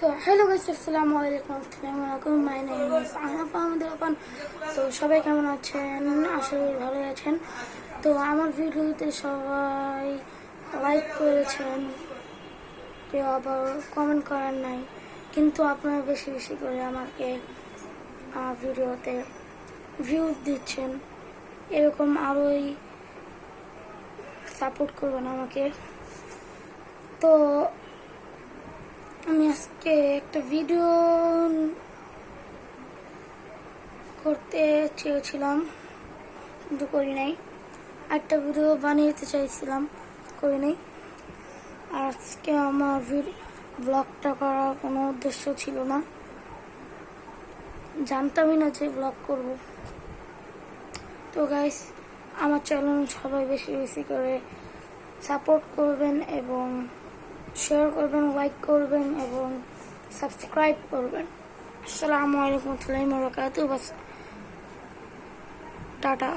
তো hello guys, আসসালামু আলাইকুম। My name is Ahnaf Ahmed Rahman. তো সবাই কেমন আছেন? আশা করি ভালো আছেন। তো আমার ভিডিওতে সবাই লাইক করেছেন, কেউ আবার কমেন্ট করার নাই, কিন্তু আপনারা বেশি বেশি করে আমাকে ভিডিওতে ভিউজ দিচ্ছেন। এরকম আরোই সাপোর্ট করবেন আমাকে। তো আমি আজকে একটা ভিডিও করতে চেয়েছিলাম কিন্তু করি নাই। একটা ভিডিও বানিয়ে চাইছিলাম, করি নাই। আজকে আমার ব্লগটা করার কোনো উদ্দেশ্য ছিল না, জানতামই না যে ব্লগ করব। তো গাইস, আমার চ্যানেল সবাই বেশি বেশি করে সাপোর্ট করবেন এবং শেয়ার করবেন, লাইক করবেন এবং সাবস্ক্রাইব করবেন। আসসালামু আলাইকুম ওয়া রাহমাতুল্লাহি ওয়া বারাকাতুহু। টাটা।